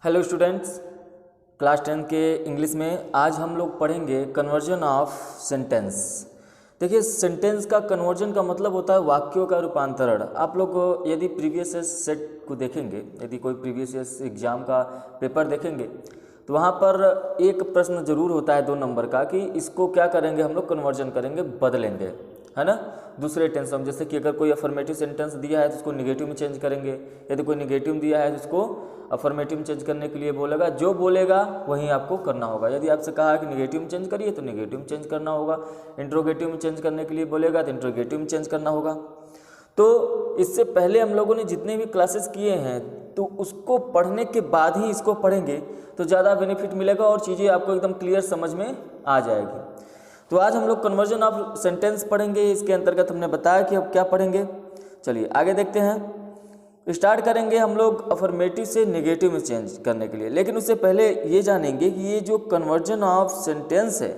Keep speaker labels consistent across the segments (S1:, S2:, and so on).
S1: Hello students, class 10 के English में आज हम लोग पढ़ेंगे कन्वर्जन ऑफ सेंटेंस। देखिए, सेंटेंस का कन्वर्जन का मतलब होता है वाक्यों का रूपांतरण। आप लोग यदि प्रीवियस सेट को देखेंगे, यदि कोई प्रीवियस एग्जाम का पेपर देखेंगे तो वहाँ पर एक प्रश्न जरूर होता है 2 नंबर का कि इसको क्या करेंगे, हम लोग कन्वर्जन करेंगे, बदलेंगे, है ना, दूसरे टेंस में। जैसे कि अगर कोई अफर्मेटिव सेंटेंस दिया है तो उसको निगेटिव में चेंज करेंगे, यदि कोई निगेटिव दिया है तो उसको अफर्मेटिव में चेंज करने के लिए बोलेगा, जो बोलेगा वहीं आपको करना होगा। यदि आपसे कहा है कि निगेटिव में चेंज करिए तो निगेटिव में चेंज करना होगा, इंट्रोगेटिव में चेंज करने के लिए बोलेगा तो इंट्रोगेटिव में चेंज करना होगा। तो इससे पहले हम लोगों ने जितने भी क्लासेस किए हैं तो उसको पढ़ने के बाद ही इसको पढ़ेंगे तो ज़्यादा बेनिफिट मिलेगा और चीज़ें आपको एकदम क्लियर समझ में आ जाएगी। तो आज हम लोग कन्वर्जन ऑफ सेंटेंस पढ़ेंगे। इसके अंतर्गत हमने बताया कि अब क्या पढ़ेंगे। चलिए आगे देखते हैं। स्टार्ट करेंगे हम लोग अफर्मेटिव से नेगेटिव में चेंज करने के लिए, लेकिन उससे पहले ये जानेंगे कि ये जो कन्वर्जन ऑफ सेंटेंस है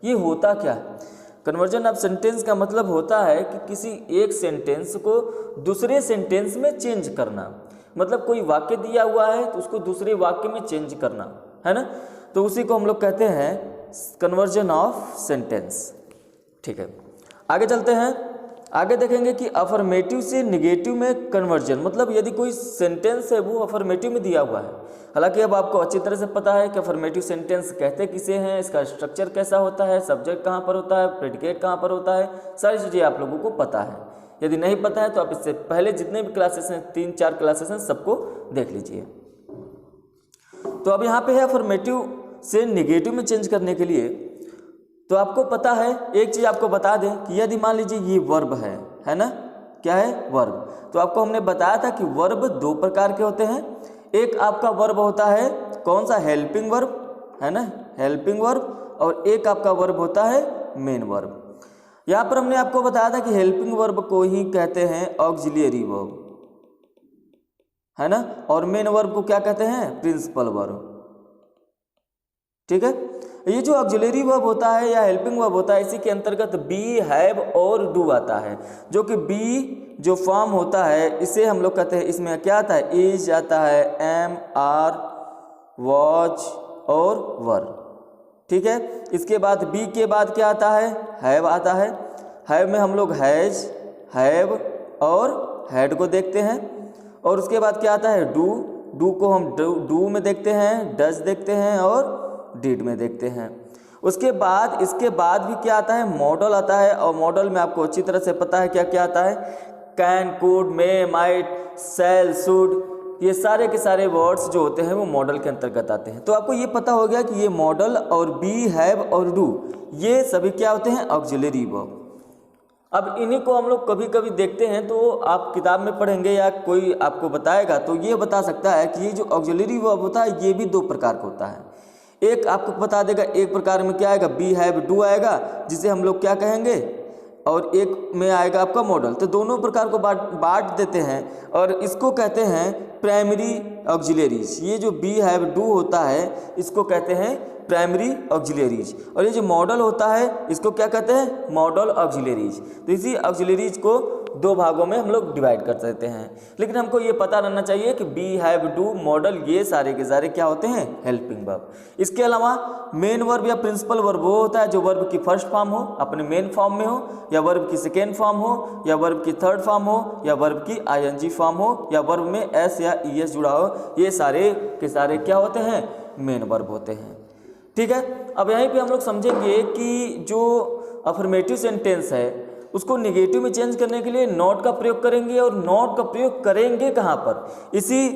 S1: ये होता क्या है। कन्वर्जन ऑफ सेंटेंस का मतलब होता है कि किसी एक सेंटेंस को दूसरे सेंटेंस में चेंज करना। मतलब कोई वाक्य दिया हुआ है तो उसको दूसरे वाक्य में चेंज करना, है ना। तो उसी को हम लोग कहते हैं कन्वर्जन ऑफ सेंटेंस। ठीक है, आगे चलते हैं। आगे देखेंगे कि अफर्मेटिव से निगेटिव में कन्वर्जन, मतलब यदि कोई सेंटेंस है वो अफर्मेटिव में दिया हुआ है। हालांकि अब आपको अच्छी तरह से पता है कि अफर्मेटिव सेंटेंस कहते किसे हैं, इसका स्ट्रक्चर कैसा होता है, सब्जेक्ट कहाँ पर होता है, प्रेडिकेट कहाँ पर होता है, सारी चीज़ें आप लोगों को पता है। यदि नहीं पता है तो आप इससे पहले जितने भी क्लासेस हैं, 3-4 क्लासेस हैं, सबको देख लीजिए। तो अब यहाँ पे है अफर्मेटिव से निगेटिव में चेंज करने के लिए। तो आपको पता है, एक चीज़ आपको बता दें कि यदि मान लीजिए ये वर्ब है ना, क्या है, वर्ब। तो आपको हमने बताया था कि वर्ब 2 प्रकार के होते हैं। एक आपका वर्ब होता है कौन सा, हेल्पिंग वर्ब, है ना, हेल्पिंग वर्ब, और एक आपका वर्ब होता है मेन वर्ब। यहाँ पर हमने आपको बताया था कि हेल्पिंग वर्ब को ही कहते हैं ऑक्सिलियरी वर्ब, है ना, और मेन वर्ब को क्या कहते हैं, प्रिंसिपल वर्ब। ठीक है, ये जो ऑक्सिलरी वर्ब होता है या हेल्पिंग वर्ब होता है, इसी के अंतर्गत बी, हैव और डू आता है। जो कि बी जो फॉर्म होता है इसे हम लोग कहते हैं, इसमें क्या आता है, इज आता है, एम, आर, वॉच और वर। ठीक है, इसके बाद बी के बाद क्या आता है, हैव आता है। हैव में हम लोग हैज, हैव और हैड को देखते हैं। और उसके बाद क्या आता है, डू। डू को हम डू में देखते हैं, डज देखते हैं और डिड में देखते हैं। उसके बाद इसके बाद भी क्या आता है, मॉडल आता है। और मॉडल में आपको अच्छी तरह से पता है क्या क्या आता है, can, could, may, might, shall, should, ये सारे के सारे वर्ड्स जो होते हैं वो मॉडल के अंतर्गत आते हैं। तो आपको ये पता हो गया कि ये मॉडल और बी, हैव और डू ये सभी क्या होते हैं, ऑक्सिलरी वर्ब। अब इन्हीं को हम लोग कभी कभी देखते हैं तो आप किताब में पढ़ेंगे या कोई आपको बताएगा तो ये बता सकता है कि ये जो ऑक्सिलरी वर्ब होता है ये भी 2 प्रकार का होता है। एक आपको बता देगा, एक प्रकार में क्या आएगा, बी, हैव, डू आएगा, जिसे हम लोग क्या कहेंगे, और एक में आएगा आपका मॉडल। तो दोनों प्रकार को बांट देते हैं और इसको कहते हैं प्राइमरी ऑक्सिलरीज। ये जो बी, हैव, डू होता है इसको कहते हैं प्राइमरी ऑक्सिलरीज, और ये जो मॉडल होता है इसको क्या कहते हैं, मॉडल ऑक्सिलरीज। तो इसी ऑक्सिलरीज को 2 भागों में हम लोग डिवाइड कर देते हैं। लेकिन हमको ये पता रहना चाहिए कि बी, हैव, डू, मॉडल ये सारे के सारे क्या होते हैं, हेल्पिंग वर्ब। इसके अलावा मेन वर्ब या प्रिंसिपल वर्ब वो होता है जो वर्ब की फर्स्ट फॉर्म हो, अपने मेन फॉर्म में हो, या वर्ब की सेकेंड फॉर्म हो, या वर्ब की थर्ड फॉर्म हो, या वर्ब की आईएनजी फॉर्म हो, या वर्ब में एस या ईएस जुड़ा हो। ये सारे के सारे क्या होते हैं, मेन वर्ब होते हैं। ठीक है, अब यहीं पे हम लोग समझेंगे कि जो अफर्मेटिव सेंटेंस है उसको निगेटिव में चेंज करने के लिए नॉट का प्रयोग करेंगे, और नॉट का प्रयोग करेंगे कहाँ पर, इसी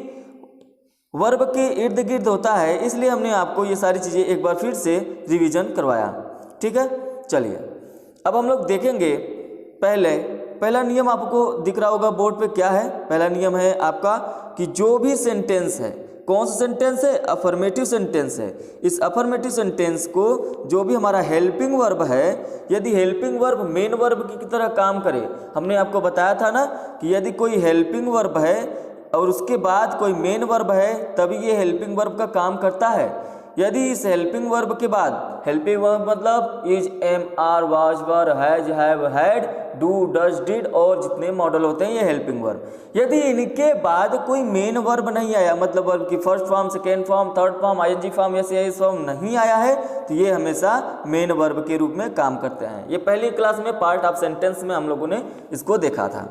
S1: वर्ब के इर्द गिर्द होता है। इसलिए हमने आपको ये सारी चीज़ें एक बार फिर से रिवीजन करवाया। ठीक है, चलिए अब हम लोग देखेंगे। पहला नियम आपको दिख रहा होगा बोर्ड पे, क्या है, पहला नियम है आपका कि जो भी सेंटेंस है, कौन सा सेंटेंस है, अफर्मेटिव सेंटेंस है, इस अफर्मेटिव सेंटेंस को जो भी हमारा हेल्पिंग वर्ब है, यदि हेल्पिंग वर्ब मेन वर्ब की तरह काम करे, हमने आपको बताया था ना कि यदि कोई हेल्पिंग वर्ब है और उसके बाद कोई मेन वर्ब है तभी ये हेल्पिंग वर्ब का काम करता है। यदि इस हेल्पिंग वर्ब के बाद, हेल्पिंग वर्ब मतलब is, am, are, was, were, has, have, had, do, does, did और जितने मॉडल होते हैं ये हेल्पिंग वर्ब, यदि इनके बाद कोई मेन वर्ब नहीं आया, मतलब वर्ब की first form, second form, third form, ING form, S form नहीं आया है, तो ये हमेशा मेन वर्ब के रूप में काम करते हैं। ये पहली क्लास में पार्ट ऑफ सेंटेंस में हम लोगों ने इसको देखा था।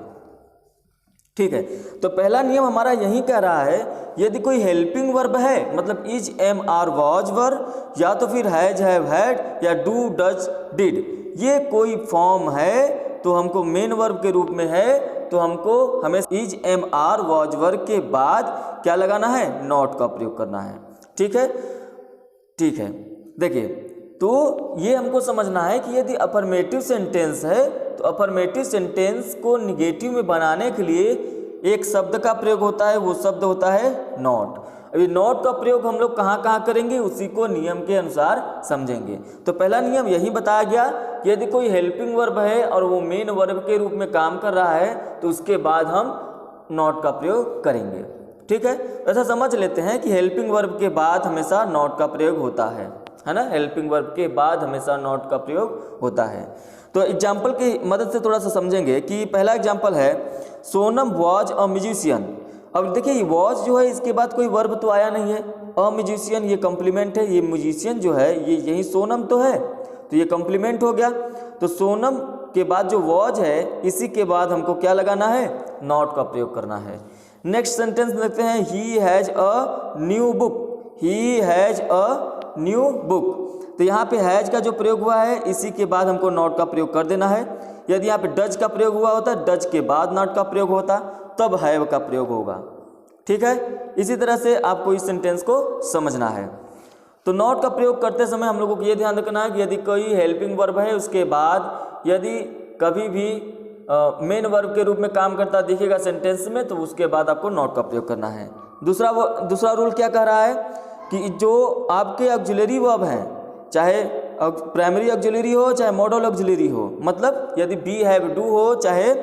S1: ठीक है, तो पहला नियम हमारा यही कह रहा है, यदि कोई हेल्पिंग वर्ब है, मतलब इज, एम, आर, वाज, वर, या तो फिर हैज, हैव, हैड, या डू, डज, डिड, ये कोई फॉर्म है तो हमको मेन वर्ब के रूप में है, तो हमको हमें इज, एम, आर, वाज, वर के बाद क्या लगाना है, नॉट का प्रयोग करना है। ठीक है, ठीक है, देखिए, तो ये हमको समझना है कि यदि अफर्मेटिव सेंटेंस है तो अफर्मेटिव सेंटेंस को निगेटिव में बनाने के लिए एक शब्द का प्रयोग होता है, वो शब्द होता है नॉट। अभी नॉट का प्रयोग हम लोग कहाँ कहाँ करेंगे उसी को नियम के अनुसार समझेंगे। तो पहला नियम यही बताया गया कि यदि कोई हेल्पिंग वर्ब है और वो मेन वर्ब के रूप में काम कर रहा है तो उसके बाद हम नॉट का प्रयोग करेंगे। ठीक है, ऐसा समझ लेते हैं कि हेल्पिंग वर्ब के बाद हमेशा नॉट का प्रयोग होता है ना, हेल्पिंग वर्ब के बाद हमेशा नॉट का प्रयोग होता है। तो एग्जाम्पल की मदद से थोड़ा सा समझेंगे कि पहला एग्जाम्पल है, सोनम वॉज अ म्यूजिशियन। अब देखिए वॉज जो है इसके बाद कोई वर्ब तो आया नहीं है, अ म्यूजिशियन ये कॉम्प्लीमेंट है, ये म्यूजिशियन जो है ये यही सोनम तो है, तो ये कॉम्प्लीमेंट हो गया। तो सोनम के बाद जो वॉज है इसी के बाद हमको क्या लगाना है, नॉट का प्रयोग करना है। नेक्स्ट सेंटेंस देखते हैं, he has a new book, he has a new book. तो यहाँ पे हैज का जो प्रयोग हुआ है इसी के बाद हमको नॉट का प्रयोग कर देना है। यदि यहाँ पे डज का प्रयोग हुआ होता, डज के बाद नॉट का प्रयोग होता, तब हैव का प्रयोग होगा। ठीक है, इसी तरह से आपको इस सेंटेंस को समझना है। तो नॉट का प्रयोग करते समय हम लोगों को ये ध्यान रखना है कि यदि कोई हेल्पिंग वर्ब है उसके बाद यदि कभी भी मेन वर्ब के रूप में काम करता दिखेगा सेंटेंस में तो उसके बाद आपको नॉट का प्रयोग करना है। दूसरा रूल क्या कह रहा है कि जो आपके ऑक्सिलरी वर्ब हैं, चाहे प्राइमरी ऑक्सिलरी हो चाहे मॉडल ऑक्सिलरी हो, मतलब यदि बी, हैव, डू हो चाहे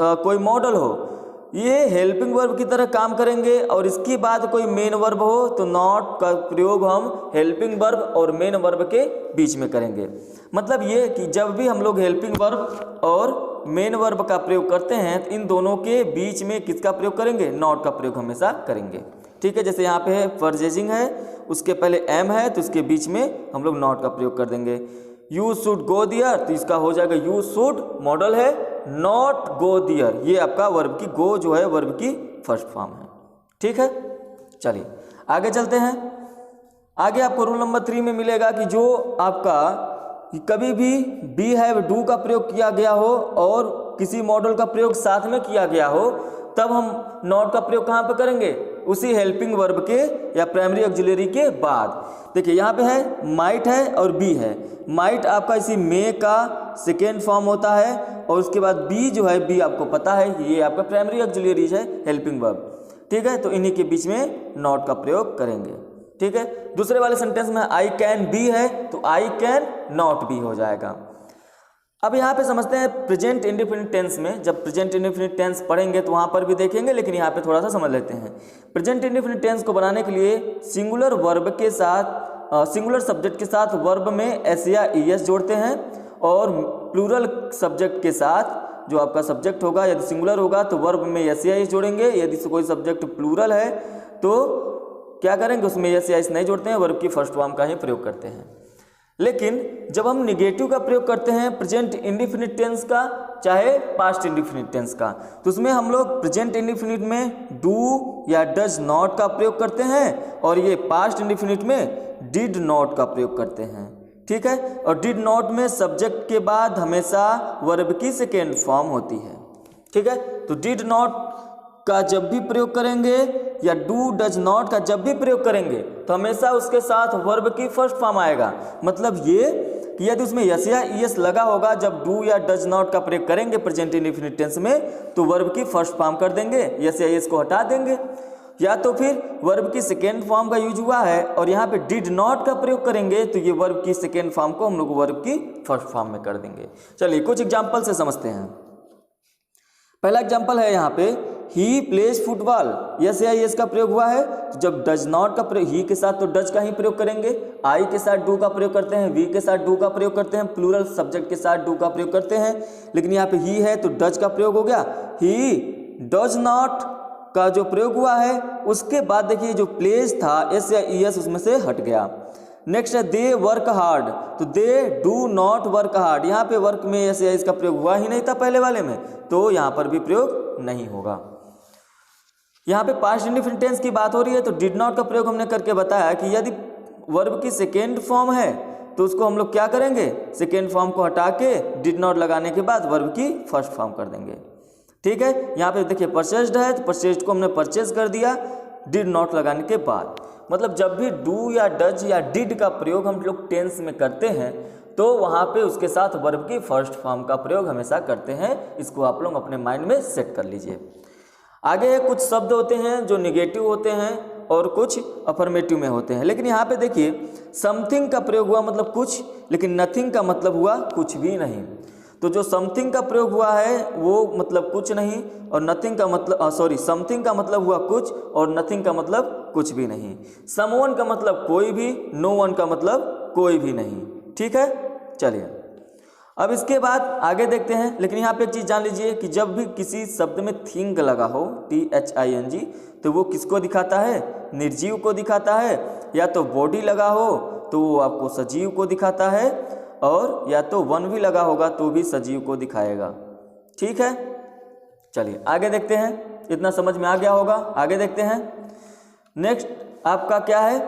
S1: कोई मॉडल हो, ये हेल्पिंग वर्ब की तरह काम करेंगे और इसके बाद कोई मेन वर्ब हो तो नॉट का प्रयोग हम हेल्पिंग वर्ब और मेन वर्ब के बीच में करेंगे। मतलब ये कि जब भी हम लोग हेल्पिंग वर्ब और मेन वर्ब का प्रयोग करते हैं तो इन दोनों के बीच में किसका प्रयोग करेंगे, नॉट का प्रयोग हमेशा करेंगे। ठीक है, जैसे यहाँ पे है परचेजिंग है, उसके पहले एम है तो उसके बीच में हम लोग नॉट का प्रयोग कर देंगे। यू शुड गो दियर, तो इसका हो जाएगा यू शुड, मॉडल है, नॉट गो दियर, ये आपका वर्ब की, गो जो है वर्ब की फर्स्ट फॉर्म है। ठीक है, चलिए आगे चलते हैं। आगे आपको रूल नंबर 3 में मिलेगा कि जो आपका कभी भी बी, हैव, डू का प्रयोग किया गया हो और किसी मॉडल का प्रयोग साथ में किया गया हो तब हम नॉट का प्रयोग कहाँ पे करेंगे, उसी हेल्पिंग वर्ब के या प्राइमरी ऑक्सिलरी के बाद। देखिए यहाँ पे है माइट है और बी है। माइट आपका इसी मे का सेकेंड फॉर्म होता है और उसके बाद बी जो है, बी आपको पता है ये आपका प्राइमरी ऑक्सिलरी है, हेल्पिंग वर्ब। ठीक है, तो इन्हीं के बीच में नॉट का प्रयोग करेंगे। ठीक है, दूसरे वाले सेंटेंस में आई कैन बी है तो आई कैन नॉट बी हो जाएगा। अब यहाँ पे समझते हैं प्रेजेंट इंडेफिनिट टेंस में, जब प्रेजेंट इंडेफिनिट टेंस पढ़ेंगे तो वहाँ पर भी देखेंगे, लेकिन यहाँ पे थोड़ा सा समझ लेते हैं। प्रेजेंट इंडेफिनिट टेंस को बनाने के लिए सिंगुलर वर्ब के साथ, सिंगुलर सब्जेक्ट के साथ वर्ब में एस या ईएस जोड़ते हैं और प्लूरल सब्जेक्ट के साथ जो आपका सब्जेक्ट होगा, यदि सिंगुलर होगा तो वर्ब में एस या ईएस जोड़ेंगे, यदि कोई सब्जेक्ट प्लूरल है तो क्या करेंगे, उसमें एस या ईएस नहीं जोड़ते हैं, वर्ब की फर्स्ट फॉर्म का ही प्रयोग करते हैं। लेकिन जब हम निगेटिव का प्रयोग करते हैं प्रेजेंट इंडेफिनिट टेंस का चाहे पास्ट इंडेफिनिट टेंस का, तो उसमें हम लोग प्रेजेंट इंडेफिनिट में डू या डज नॉट का प्रयोग करते हैं और ये पास्ट इंडेफिनिट में डिड नॉट का प्रयोग करते हैं। ठीक है, और डिड नॉट में सब्जेक्ट के बाद हमेशा वर्ब की सेकेंड फॉर्म होती है। ठीक है, तो डिड नॉट का जब भी प्रयोग करेंगे या डू डज नॉट का जब भी प्रयोग करेंगे तो हमेशा उसके साथ वर्ब की फर्स्ट फॉर्म आएगा। मतलब ये कि यदि उसमें यस या ईएस लगा होगा, जब डू या डज नॉट का प्रयोग करेंगे प्रेजेंट इंडेफिनिट टेंस में तो वर्ब की फर्स्ट फॉर्म कर देंगे, यस या ईएस को हटा देंगे। या तो फिर वर्ब की सेकेंड फॉर्म का यूज हुआ है और यहाँ पे डिड नॉट का प्रयोग करेंगे तो ये वर्ब की सेकेंड फॉर्म को हम लोग वर्ब की फर्स्ट फॉर्म में कर देंगे। चलिए कुछ एग्जाम्पल से समझते हैं। पहला एग्जाम्पल है यहाँ पे, ही प्लेज फुटबॉल, यस या यस का प्रयोग हुआ है। तो जब डज नॉट का प्रयोग, ही के साथ तो डज का ही प्रयोग करेंगे, आई के साथ डू का प्रयोग करते हैं, वी के साथ डू का प्रयोग करते हैं, प्लूरल सब्जेक्ट के साथ डू का प्रयोग करते हैं। लेकिन यहाँ पे ही है तो डज का प्रयोग हो गया। ही डज नॉट का जो प्रयोग हुआ है उसके बाद देखिए जो प्लेज था एस या ईएस उसमें से हट गया। नेक्स्ट है दे वर्क हार्ड, तो they do not work hard, यहाँ पे वर्क में एस या इसका प्रयोग हुआ ही नहीं था पहले वाले में, तो यहाँ पर भी प्रयोग नहीं होगा। यहाँ पे पास्ट इंडेफिनिट टेंस की बात हो रही है तो डिड नॉट का प्रयोग हमने करके बताया कि यदि वर्ब की सेकेंड फॉर्म है तो उसको हम लोग क्या करेंगे, सेकेंड फॉर्म को हटा के डिड नॉट लगाने के बाद वर्ब की फर्स्ट फॉर्म कर देंगे। ठीक है, यहाँ पे देखिए परचेज्ड है तो परचेज्ड को हमने परचेज कर दिया डिड नॉट लगाने के बाद। मतलब जब भी डू या डज या डिड का प्रयोग हम लोग टेंस में करते हैं तो वहाँ पे उसके साथ वर्ब की फर्स्ट फॉर्म का प्रयोग हमेशा करते हैं। इसको आप लोग अपने माइंड में सेट कर लीजिए। आगे कुछ शब्द होते हैं जो निगेटिव होते हैं और कुछ अफर्मेटिव में होते हैं। लेकिन यहाँ पे देखिए समथिंग का प्रयोग हुआ मतलब कुछ, लेकिन नथिंग का मतलब हुआ कुछ भी नहीं। तो जो समथिंग का प्रयोग हुआ है वो मतलब कुछ नहीं, और नथिंग का मतलब समथिंग का मतलब हुआ कुछ और नथिंग का मतलब कुछ भी नहीं। समवन का मतलब कोई भी, नो वन का मतलब कोई भी नहीं। ठीक है, चलिए अब इसके बाद आगे देखते हैं। लेकिन यहाँ पे एक चीज़ जान लीजिए कि जब भी किसी शब्द में थिंग लगा हो THING तो वो किसको दिखाता है, निर्जीव को दिखाता है, या तो बॉडी लगा हो तो वो आपको सजीव को दिखाता है, और या तो वन भी लगा होगा तो भी सजीव को दिखाएगा। ठीक है, चलिए आगे देखते हैं। इतना समझ में आ गया होगा, आगे देखते हैं। नेक्स्ट आपका क्या है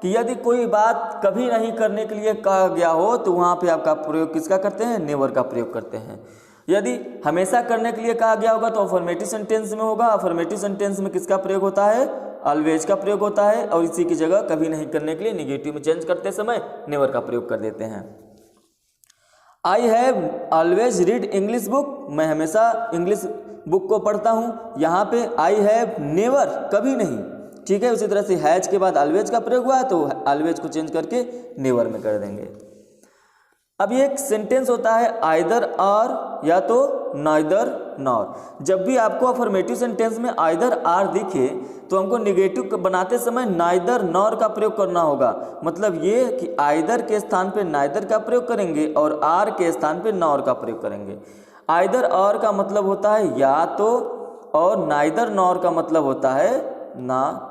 S1: कि यदि कोई बात कभी नहीं करने के लिए कहा गया हो तो वहाँ पे आपका प्रयोग किसका करते हैं, नेवर का प्रयोग करते हैं। यदि हमेशा करने के लिए कहा गया होगा तो अफर्मेटिव सेंटेंस में होगा। अफर्मेटिव सेंटेंस में किसका प्रयोग होता है, ऑलवेज का प्रयोग होता है, और इसी की जगह कभी नहीं करने के लिए निगेटिव में चेंज करते समय नेवर का प्रयोग कर देते हैं। I have always read English book, मैं हमेशा इंग्लिश बुक को पढ़ता हूँ। यहाँ पे आई हैव नेवर, कभी नहीं। ठीक है, उसी तरह से हैज के बाद ऑलवेज का प्रयोग हुआ है तो ऑलवेज को चेंज करके नेवर में कर देंगे। अब ये एक सेंटेंस होता है आइदर और, या तो नाइदर नॉर। जब भी आपको अफर्मेटिव सेंटेंस में आइदर आर दिखे तो हमको निगेटिव बनाते समय नाइदर नॉर का प्रयोग करना होगा। मतलब ये कि आइदर के स्थान पे नाइदर का प्रयोग करेंगे और आर के स्थान पे नॉर का प्रयोग करेंगे। आइदर और का मतलब होता है या तो, और नाइदर नॉर का मतलब होता है ना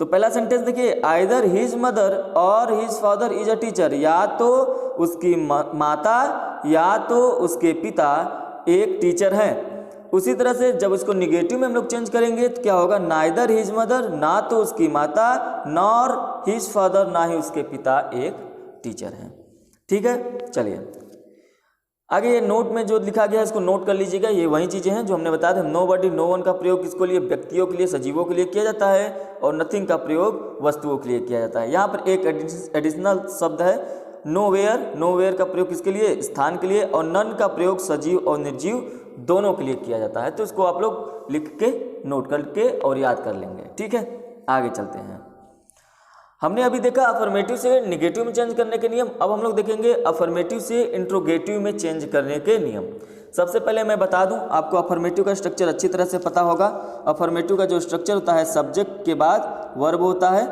S1: तो पहला सेंटेंस देखिए, आइदर हिज मदर और his father is a teacher, या तो उसकी माता या तो उसके पिता एक टीचर है। उसी तरह से जब इसको निगेटिव में हम लोग चेंज करेंगे तो क्या होगा, नाइदर हिज मदर, ना तो उसकी माता, नॉर हिज फादर, ना ही उसके पिता एक टीचर हैं। ठीक है, चलिए आगे ये नोट में जो लिखा गया है इसको नोट कर लीजिएगा। ये वही चीज़ें हैं जो हमने बताया था। नो बडी नो वन का प्रयोग किसको लिए, व्यक्तियों के लिए, सजीवों के लिए किया जाता है, और नथिंग का प्रयोग वस्तुओं के लिए किया जाता है। यहाँ पर एक एडिशनल शब्द है नोवेयर। नोवेयर का प्रयोग किसके लिए, स्थान के लिए, और नन का प्रयोग सजीव और निर्जीव दोनों के लिए किया जाता है। तो इसको आप लोग लिख के नोट करके और याद कर लेंगे। ठीक है, आगे चलते हैं। हमने अभी देखा अफर्मेटिव से निगेटिव में चेंज करने के नियम। अब हम लोग देखेंगे अफर्मेटिव से इंट्रोगेटिव में चेंज करने के नियम। सबसे पहले मैं बता दूं, आपको अफर्मेटिव का स्ट्रक्चर अच्छी तरह से पता होगा। अफर्मेटिव का जो स्ट्रक्चर होता है, सब्जेक्ट के बाद वर्ब होता है।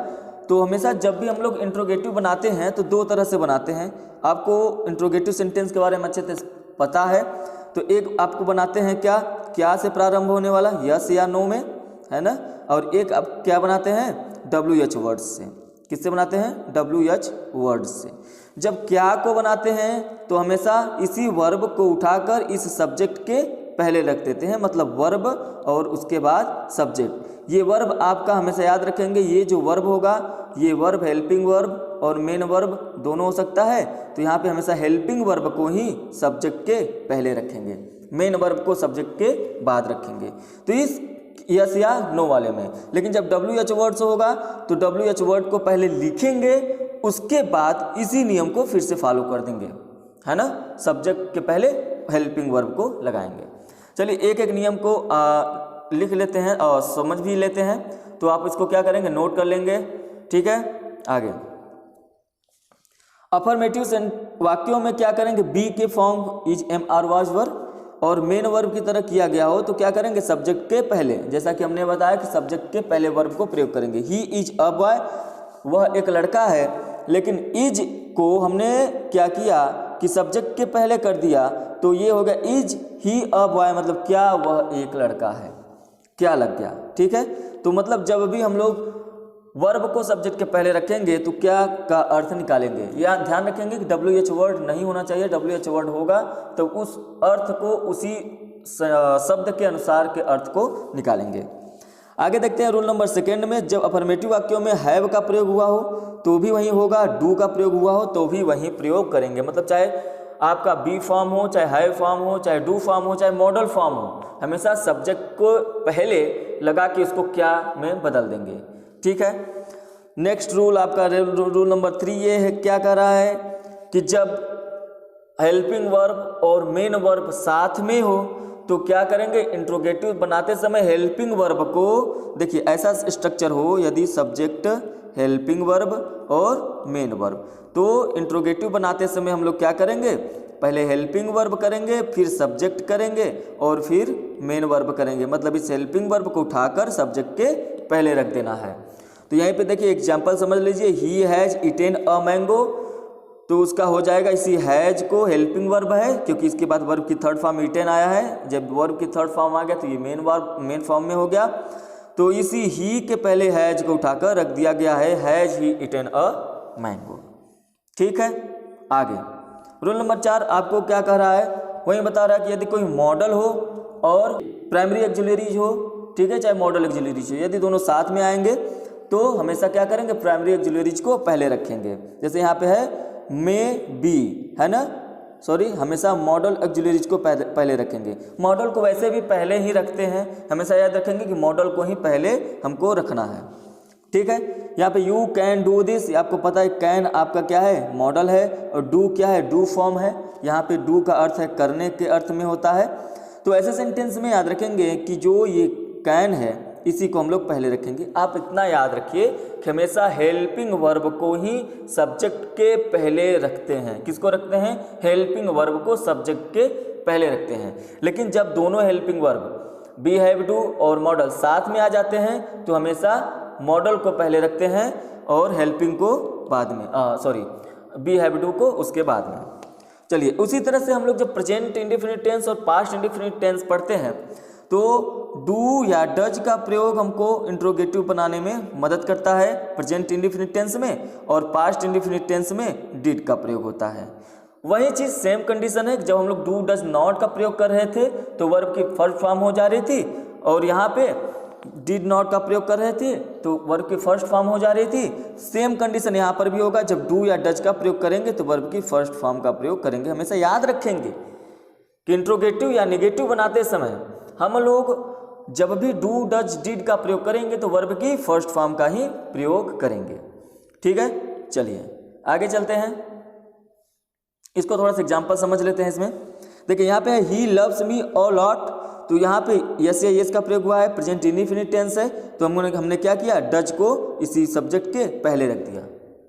S1: तो हमेशा जब भी हम लोग इंट्रोगेटिव बनाते हैं तो दो तरह से बनाते हैं। आपको इंट्रोगेटिव सेंटेंस के बारे में अच्छे से पता है। तो एक आपको बनाते हैं क्या से प्रारंभ होने वाला, यस या नो में, है ना। और एक आप क्या बनाते हैं, WH वर्ड्स से। किससे बनाते हैं, WH वर्ड से। जब क्या को बनाते हैं तो हमेशा इसी वर्ब को उठाकर इस सब्जेक्ट के पहले रख देते हैं, मतलब वर्ब और उसके बाद सब्जेक्ट। ये वर्ब आपका हमेशा याद रखेंगे, ये जो वर्ब होगा ये वर्ब हेल्पिंग वर्ब और मेन वर्ब दोनों हो सकता है। तो यहाँ पे हमेशा हेल्पिंग वर्ब को ही सब्जेक्ट के पहले रखेंगे, मेन वर्ब को सब्जेक्ट के बाद रखेंगे। तो इस यस या नो वाले में। लेकिन जब WH वर्ड से होगा तो WH वर्ड को पहले लिखेंगे, उसके बाद इसी नियम को फिर से फॉलो कर देंगे, है ना। सब्जेक्ट के पहले हेल्पिंग वर्ब को लगाएंगे। चलिए एक एक नियम को लिख लेते हैं और समझ भी लेते हैं। तो आप इसको क्या करेंगे, नोट कर लेंगे। ठीक है, आगे अफर्मेटिव वाक्यों में क्या करेंगे, बी के form is, am, are, was, were, और मेन वर्ब की तरह किया गया हो तो क्या करेंगे, सब्जेक्ट के पहले, जैसा कि हमने बताया कि सब्जेक्ट के पहले वर्ब को प्रयोग करेंगे। ही इज अ बॉय, वह एक लड़का है, लेकिन इज को हमने क्या किया कि सब्जेक्ट के पहले कर दिया, तो ये हो गया इज ही अ बॉय, मतलब क्या वह एक लड़का है, क्या लग गया, ठीक है। तो मतलब जब भी हम लोग वर्ब को सब्जेक्ट के पहले रखेंगे तो क्या का अर्थ निकालेंगे। यहाँ ध्यान रखेंगे कि WH वर्ड नहीं होना चाहिए, WH वर्ड होगा तो उस अर्थ को उसी शब्द के अनुसार के अर्थ को निकालेंगे। आगे देखते हैं रूल नंबर 2 में, जब अफर्मेटिव वाक्यों में हैव का प्रयोग हुआ हो तो भी वही होगा, डू का प्रयोग हुआ हो तो भी वही प्रयोग करेंगे। मतलब चाहे आपका बी फॉर्म हो, चाहे हैव फॉर्म हो, चाहे डू फॉर्म हो, चाहे मॉडल फॉर्म हो, हमेशा सब्जेक्ट को पहले लगा के इसको क्या में बदल देंगे, ठीक है। नेक्स्ट रूल आपका रूल नंबर 3 ये है, क्या कर रहा है कि जब हेल्पिंग वर्ब और मेन वर्ब साथ में हो तो क्या करेंगे, इंट्रोगेटिव बनाते समय हेल्पिंग वर्ब को, देखिए ऐसा स्ट्रक्चर हो, यदि सब्जेक्ट हेल्पिंग वर्ब और मेन वर्ब, तो इंट्रोगेटिव बनाते समय हम लोग क्या करेंगे, पहले हेल्पिंग वर्ब करेंगे, फिर सब्जेक्ट करेंगे और फिर मेन वर्ब करेंगे। मतलब इस हेल्पिंग वर्ब को उठाकर सब्जेक्ट के पहले रख देना है। तो यहीं पे देखिए एग्जांपल समझ लीजिए, he has eaten a mango, तो उसका हो जाएगा, इसी हैज़ को हेल्पिंग वर्ब है क्योंकि इसके बाद वर्ब की थर्ड फॉर्म ईटेन आया है, जब वर्ब की थर्ड फॉर्म आ गया तो ये मेन फॉर्म में हो गया। तो इसी ही के पहले हैज़ को उठाकर रख दिया गया है, has he eaten a mango, ठीक है। आगे रूल नंबर 4 आपको क्या कह रहा है, वही बता रहा है कि यदि कोई मॉडल हो और प्राइमरी एक्सिलरीज हो, ठीक है, चाहे मॉडल एक्सिलरीज हो, यदि दोनों साथ में आएंगे तो हमेशा क्या करेंगे, प्राइमरी एक्सिलरीज को पहले रखेंगे। जैसे यहाँ पे है मे बी, है ना, सॉरी, हमेशा मॉडल एक्सिलरीज को पहले रखेंगे। मॉडल को वैसे भी पहले ही रखते हैं, हमेशा याद रखेंगे कि मॉडल को ही पहले हमको रखना है, ठीक है। यहाँ पे यू कैन डू दिस, आपको पता है कैन आपका क्या है, मॉडल है, और डू क्या है, डू फॉर्म है। यहाँ पे डू का अर्थ है करने के अर्थ में होता है। तो ऐसे सेंटेंस में याद रखेंगे कि जो ये कैन है इसी को हम लोग पहले रखेंगे। आप इतना याद रखिए कि हमेशा हेल्पिंग वर्ब को ही सब्जेक्ट के पहले रखते हैं। किसको रखते हैं, हेल्पिंग वर्ब को सब्जेक्ट के पहले रखते हैं। लेकिन जब दोनों helping verb B, have, do और मॉडल साथ में आ जाते हैं तो हमेशा मॉडल को पहले रखते हैं और हेल्पिंग को बाद में, बी, हैव, डू को उसके बाद में। चलिए, उसी तरह से हम लोग जब प्रेजेंट इंडेफिनिट टेंस और पास्ट इंडेफिनिट टेंस पढ़ते हैं तो डू या डज का प्रयोग हमको इंट्रोगेटिव बनाने में मदद करता है प्रेजेंट इंडेफिनिट टेंस में, और पास्ट इंडेफिनिट टेंस में डिड का प्रयोग होता है। वही चीज़ सेम कंडीशन है, जब हम लोग डू डज नॉट का प्रयोग कर रहे थे तो वर्ब की फर्स्ट फॉर्म हो जा रही थी, और यहाँ पे डिड नॉट का प्रयोग कर रहे थे तो वर्ब की फर्स्ट फॉर्म हो जा रही थी। सेम कंडीशन यहाँ पर भी होगा, जब डू या डज का प्रयोग करेंगे तो वर्ब की फर्स्ट फॉर्म का प्रयोग करेंगे। हमेशा याद रखेंगे कि इंट्रोगेटिव या नेगेटिव बनाते समय हम लोग जब भी डू डज डिड का प्रयोग करेंगे तो वर्ब की फर्स्ट फॉर्म का ही प्रयोग करेंगे, ठीक है। चलिए आगे चलते हैं, इसको थोड़ा सा एग्जांपल समझ लेते हैं। इसमें देखिए यहाँ पे है he loves me a lot, तो यहाँ पे यस या यस का प्रयोग हुआ है, प्रेजेंट इंडेफिनिट टेंस है, तो हमने क्या किया, डज को इसी सब्जेक्ट के पहले रख दिया,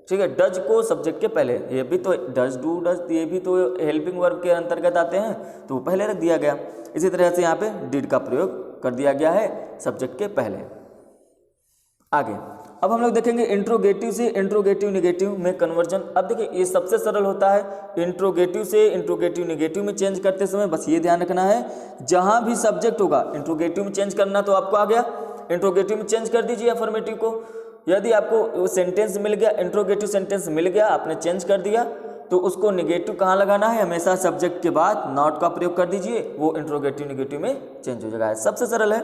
S1: ठीक है। डज को सब्जेक्ट के पहले, ये भी तो डज डू डज ये भी तो हेल्पिंग वर्ब के अंतर्गत आते हैं, तो वो पहले रख दिया गया। इसी तरह से यहाँ पे डिड का प्रयोग कर दिया गया है सब्जेक्ट के पहले। आगे अब हम लोग देखेंगे इंट्रोगेटिव से इंट्रोगेटिव नेगेटिव में कन्वर्जन। अब देखिए ये सबसे सरल होता है, इंट्रोगेटिव से इंट्रोगेटिव नेगेटिव में चेंज करते समय बस ये ध्यान रखना है, जहां भी सब्जेक्ट होगा इंट्रोगेटिव में चेंज करना, तो आपको आ गया इंट्रोगेटिव में चेंज कर दीजिए अफर्मेटिव को। यदि आपको सेंटेंस मिल गया, इंट्रोगेटिव सेंटेंस मिल गया, आपने चेंज कर दिया, तो उसको नेगेटिव कहाँ लगाना है, हमेशा सब्जेक्ट के बाद नॉट का प्रयोग कर दीजिए, वो इंट्रोगेटिव नेगेटिव में चेंज हो जाएगा। सबसे सरल है।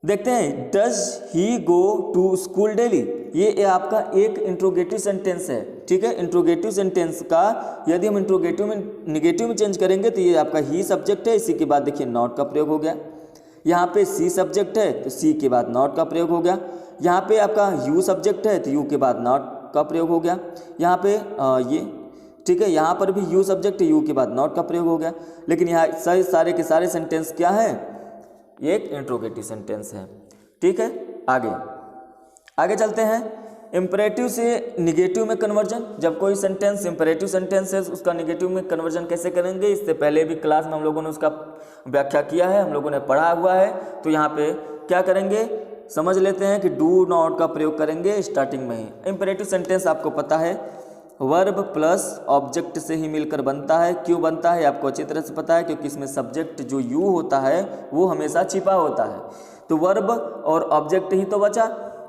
S1: देखते हैं, does he go to school daily, ये आपका एक इंट्रोगेटिव सेंटेंस है, ठीक है। इंट्रोगेटिव सेंटेंस का यदि हम इंट्रोगेटिव में नेगेटिव में चेंज करेंगे तो ये आपका ही सब्जेक्ट है, इसी के बाद देखिए नॉट का प्रयोग हो गया। यहाँ पे सी सब्जेक्ट है तो सी के बाद नॉट का प्रयोग हो गया। यहाँ पे आपका यू सब्जेक्ट है तो यू के बाद नॉट का प्रयोग हो गया। यहाँ पे ये ठीक है, यहाँ पर भी यू सब्जेक्ट है, यू के बाद नॉट का प्रयोग हो गया। लेकिन यहाँ सारे के सारे सेंटेंस क्या है, एक इंट्रोगेटिव सेंटेंस है, ठीक है। आगे चलते हैं। इम्परेटिव से निगेटिव में कन्वर्जन, जब कोई सेंटेंस इम्परेटिव सेंटेंस है उसका निगेटिव में कन्वर्जन कैसे करेंगे, इससे पहले भी क्लास में हम लोगों ने उसका व्याख्या किया है, हम लोगों ने पढ़ा हुआ है। तो यहाँ पे क्या करेंगे समझ लेते हैं कि डू नॉट का प्रयोग करेंगे स्टार्टिंग में ही। इम्परेटिव सेंटेंस आपको पता है वर्ब प्लस ऑब्जेक्ट से ही मिलकर बनता है। क्यों बनता है आपको अच्छी तरह से पता है, क्योंकि इसमें सब्जेक्ट जो यू होता है वो हमेशा छिपा होता है। तो वर्ब और ऑब्जेक्ट ही तो बचा।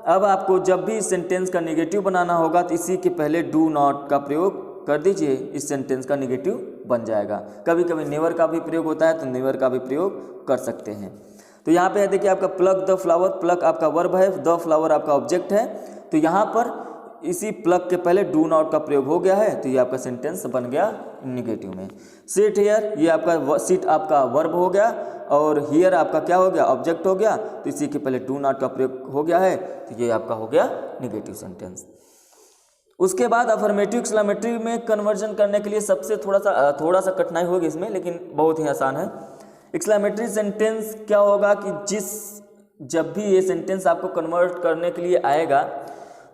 S1: अब आपको जब भी इस सेंटेंस का नेगेटिव बनाना होगा तो इसी के पहले डू नॉट का प्रयोग कर दीजिए, इस सेंटेंस का नेगेटिव बन जाएगा। कभी कभी नेवर का भी प्रयोग होता है तो नेवर का भी प्रयोग कर सकते हैं। तो यहाँ पे देखिए आपका प्लक द फ्लावर, प्लक आपका वर्ब है, द फ्लावर आपका ऑब्जेक्ट है। तो यहाँ पर इसी प्लग के पहले डू नॉट का प्रयोग हो गया है, तो ये आपका सेंटेंस बन गया निगेटिव में। सिट हियर, ये आपका सिट आपका वर्ब हो गया और हियर आपका क्या हो गया ऑब्जेक्ट हो गया, तो इसी के पहले डू नॉट का प्रयोग हो गया है, तो ये आपका हो गया निगेटिव सेंटेंस। उसके बाद अफर्मेटिव एक्सक्लेमेटरी में कन्वर्जन करने के लिए सबसे थोड़ा सा कठिनाई होगी इसमें, लेकिन बहुत ही आसान है। एक्सक्लेमेटरी सेंटेंस क्या होगा कि जब भी ये सेंटेंस आपको कन्वर्ट करने के लिए आएगा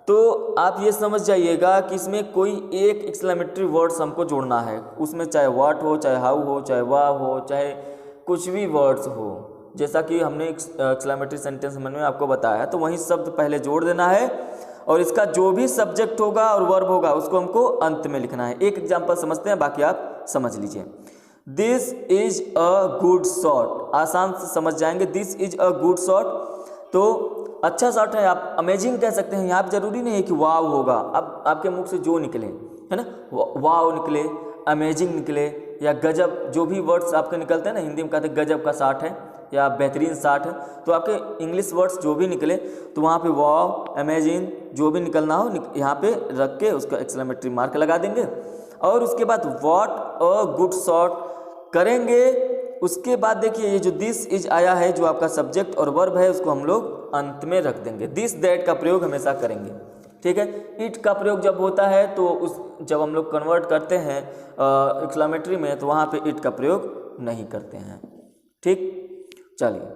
S1: तो आप ये समझ जाइएगा कि इसमें कोई एक एक्सक्लेमेटरी वर्ड्स हमको जोड़ना है, उसमें चाहे व्हाट हो, चाहे हाउ हो, चाहे वाह हो, चाहे कुछ भी वर्ड्स हो। जैसा कि हमने एक्सक्लेमेटरी सेंटेंस में आपको बताया है, तो वही शब्द पहले जोड़ देना है और इसका जो भी सब्जेक्ट होगा और वर्ब होगा उसको हमको अंत में लिखना है। एक एग्जाम्पल समझते हैं, बाकी आप समझ लीजिए। This is a good shot, आसान से समझ जाएंगे। This is a good shot, तो अच्छा शॉट है, आप अमेजिंग कह सकते हैं। यहाँ पे जरूरी नहीं है कि वाव होगा, अब आपके मुख से जो निकले है ना, वाव निकले, अमेजिंग निकले या गजब, जो भी वर्ड्स आपके निकलते हैं ना, हिंदी में कहते हैं गजब का शॉट है या बेहतरीन शॉट है, तो आपके इंग्लिश वर्ड्स जो भी निकले तो वहाँ पे वाव, अमेजिंग जो भी निकलना हो यहाँ पे रख के उसका एक्सक्लेमेटरी मार्क लगा देंगे। और उसके बाद व्हाट अ गुड शॉट करेंगे। उसके बाद देखिए ये जो दिस इज आया है, जो आपका सब्जेक्ट और वर्ब है, उसको हम लोग अंत में रख देंगे। दिस दैट का प्रयोग हमेशा करेंगे, ठीक है। इट का प्रयोग जब होता है तो जब हम लोग कन्वर्ट करते हैं एक्सक्लेमेटरी में, तो वहाँ पे इट का प्रयोग नहीं करते हैं, ठीक। चलिए,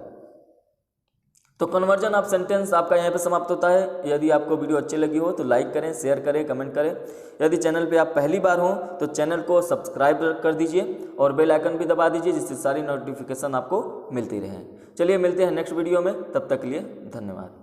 S1: तो कन्वर्जन ऑफ सेंटेंस आपका यहाँ पे समाप्त होता है। यदि आपको वीडियो अच्छी लगी हो तो लाइक करें, शेयर करें, कमेंट करें। यदि चैनल पे आप पहली बार हो तो चैनल को सब्सक्राइब कर दीजिए और बेल आइकन भी दबा दीजिए, जिससे सारी नोटिफिकेशन आपको मिलती रहे। चलिए मिलते हैं नेक्स्ट वीडियो में, तब तक के लिए धन्यवाद।